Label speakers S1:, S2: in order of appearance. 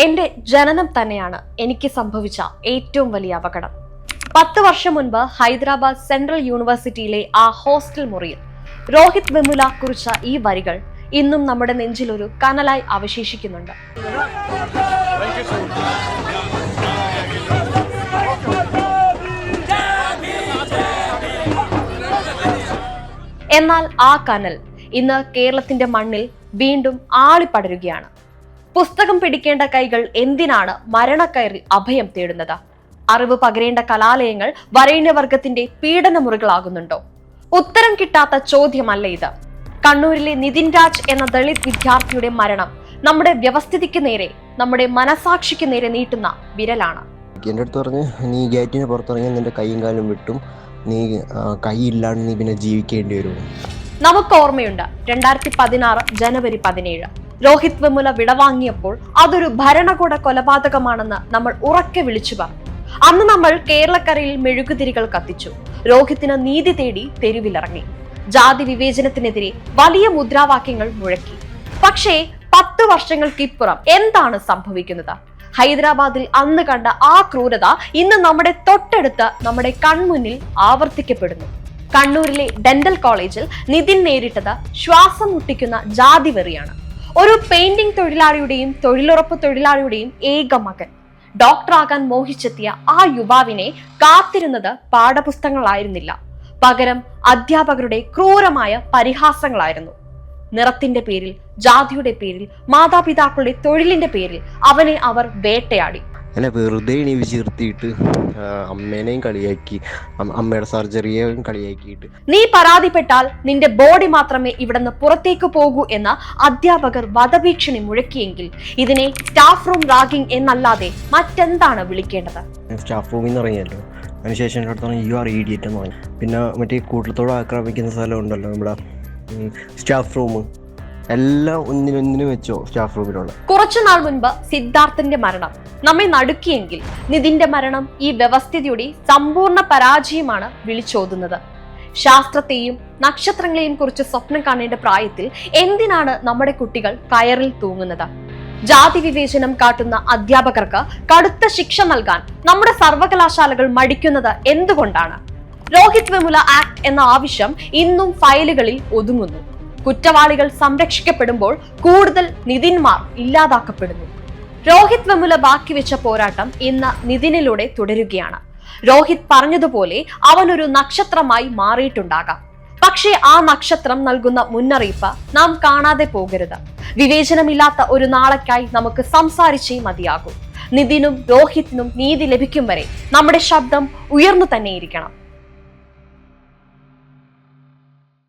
S1: എന്റെ ജനനം തന്നെയാണ് എനിക്ക് സംഭവിച്ച ഏറ്റവും വലിയ അപകടം. 10 വർഷം മുൻപ് ഹൈദരാബാദ് സെൻട്രൽ യൂണിവേഴ്സിറ്റിയിലെ ആ ഹോസ്റ്റൽ മുറിയിൽ രോഹിത് വെമുല കുറിച്ച ഈ വരികൾ ഇന്നും നമ്മുടെ നെഞ്ചിൽ ഒരു കനലായി അവശേഷിക്കുന്നുണ്ട്. എന്നാൽ ആ കനൽ ഇന്ന് കേരളത്തിന്റെ മണ്ണിൽ വീണ്ടും ആളിപ്പടരുകയാണ്. പുസ്തകം പിടിക്കേണ്ട കൈകൾ എന്തിനാണ് മരണക്കയറിൽ അഭയം തേടുന്നത്? അറിവ് പകരേണ്ട കലാലയങ്ങൾ വരേണ്യവർഗത്തിന്റെ പീഡനമുറികളാകുന്നുണ്ടോ? ഉത്തരം കിട്ടാത്ത ചോദ്യമല്ല ഇത്. കണ്ണൂരിലെ നിതിൻ രാജ് എന്ന ദളിത് വിദ്യാർത്ഥിയുടെ മരണം നമ്മുടെ വ്യവസ്ഥിതിക്ക് നേരെ, നമ്മുടെ മനസാക്ഷിക്ക് നേരെ നീട്ടുന്ന വിരലാണ്.
S2: എൻ്റെ അടുത്ത് പറഞ്ഞ്, നീ ഗേറ്റിന് പുറത്തിറങ്ങി നിന്റെ കൈയും കാലും വിട്ടും, നീ കൈയില്ലാണ്ട് നീ പിന്നെ ജീവിക്കേണ്ടി വരും.
S1: നമുക്ക് ഓർമ്മയുണ്ട്, 2016 ജനുവരി 17 രോഹിത് വെമുല വിടവാങ്ങിയപ്പോൾ അതൊരു ഭരണകൂട കൊലപാതകമാണെന്ന് നമ്മൾ ഉറക്കെ വിളിച്ചു പറഞ്ഞു. അന്ന് നമ്മൾ കേരളക്കരയിൽ മെഴുകുതിരികൾ കത്തിച്ചു. രോഹിത്തിന് നീതി തേടി തെരുവിലിറങ്ങി. ജാതി വിവേചനത്തിനെതിരെ വലിയ മുദ്രാവാക്യങ്ങൾ മുഴക്കി. പക്ഷേ 10 വർഷങ്ങൾക്കിപ്പുറം എന്താണ് സംഭവിക്കുന്നത്? ഹൈദരാബാദിൽ അന്ന് കണ്ട ആ ക്രൂരത ഇന്ന് നമ്മുടെ തൊട്ടടുത്ത്, നമ്മുടെ കൺമുന്നിൽ ആവർത്തിക്കപ്പെടുന്നു. കണ്ണൂരിലെ ഡെന്റൽ കോളേജിൽ നിതിൻ നേരിട്ടത് ശ്വാസം മുട്ടിക്കുന്ന ജാതി വെറിയാണ്. ഒരു പെയിന്റിംഗ് തൊഴിലാളിയുടെയും തൊഴിലുറപ്പ് തൊഴിലാളിയുടെയും ഏക മകൻ. ഡോക്ടറാകാൻ മോഹിച്ചെത്തിയ ആ യുവാവിനെ കാത്തിരുന്നത് പാഠപുസ്തകങ്ങളായിരുന്നില്ല, പകരം അധ്യാപകരുടെ ക്രൂരമായ പരിഹാസങ്ങളായിരുന്നു. നിറത്തിന്റെ പേരിൽ, ജാതിയുടെ പേരിൽ, മാതാപിതാക്കളുടെ തൊഴിലിന്റെ പേരിൽ അവനെ അവർ വേട്ടയാടി.
S2: എന്നെ വെറുതെ എണീവ് ചേർത്തിയിട്ട് അമ്മേനെയും കളിയാക്കി, അമ്മയുടെ സർജറിയെയും കളിയാക്കിയിട്ട്.
S1: നീ പരാതിപ്പെട്ടാൽ നിന്റെ ബോഡി മാത്രമേ ഇവിടുന്ന് പുറത്തേക്ക് പോകൂ എന്ന അധ്യാപകർ വധഭീഷണി മുഴക്കിയെങ്കിൽ ഇതിനെ സ്റ്റാഫ് റൂം റാഗിംഗ് എന്നല്ലാതെ മറ്റെന്താണ് വിളിക്കേണ്ടത്?
S2: സ്റ്റാഫ് റൂമിൽ നിന്ന് ഇറങ്ങിയല്ലോ, അതിനുശേഷം എൻ്റെ അടുത്താണ് യു ആർ ഇഡിയറ്റ് എന്ന് പറഞ്ഞു. പിന്നെ മറ്റേ കൂട്ടത്തോട് ആക്രമിക്കുന്ന സ്ഥലം ഉണ്ടല്ലോ, നമ്മുടെ സ്റ്റാഫ് റൂം, എല്ലാം ഒന്നിനൊന്നിനും വെച്ചോ സ്റ്റാഫ് റൂമിലുള്ള.
S1: കുറച്ചുനാൾ മുൻപ് സിദ്ധാർത്ഥന്റെ മരണം നമ്മെ നടുക്കിയെങ്കിൽ നിതിന്റെ മരണം ഈ വ്യവസ്ഥിതിയുടെ സമ്പൂർണ്ണ പരാജയമാണ് വിളിച്ചോതുന്നത്. ശാസ്ത്രത്തെയും നക്ഷത്രങ്ങളെയും കുറിച്ച് സ്വപ്നം കാണേണ്ട പ്രായത്തിൽ എന്തിനാണ് നമ്മുടെ കുട്ടികൾ കയറിൽ തൂങ്ങുന്നത്? ജാതി വിവേചനം കാട്ടുന്ന അധ്യാപകർക്ക് കടുത്ത ശിക്ഷ നൽകാൻ നമ്മുടെ സർവകലാശാലകൾ മടിക്കുന്നത് എന്തുകൊണ്ടാണ്? രോഹിത് വെമുല ആക്ട് എന്ന ആവശ്യം ഇന്നും ഫയലുകളിൽ ഒതുങ്ങുന്നു. കുറ്റവാളികൾ സംരക്ഷിക്കപ്പെടുമ്പോൾ കൂടുതൽ നിതിന്മാർ ഇല്ലാതാക്കപ്പെടുന്നു. രോഹിത് വെമുല ബാക്കി വെച്ച പോരാട്ടം ഇന്ന് നിതിനിലൂടെ തുടരുകയാണ്. രോഹിത് പറഞ്ഞതുപോലെ അവനൊരു നക്ഷത്രമായി മാറിയിട്ടുണ്ടാകാം. പക്ഷേ ആ നക്ഷത്രം നൽകുന്ന മുന്നറിയിപ്പ് നാം കാണാതെ പോകരുത്. വിവേചനമില്ലാത്ത ഒരു നാളേക്കായി നമുക്ക് സംസാരിച്ചേ മതിയാകൂ. നിതിനും രോഹിത്തിനും നീതി ലഭിക്കും വരെ നമ്മുടെ ശബ്ദം ഉയർന്നു തന്നെയിരിക്കണം.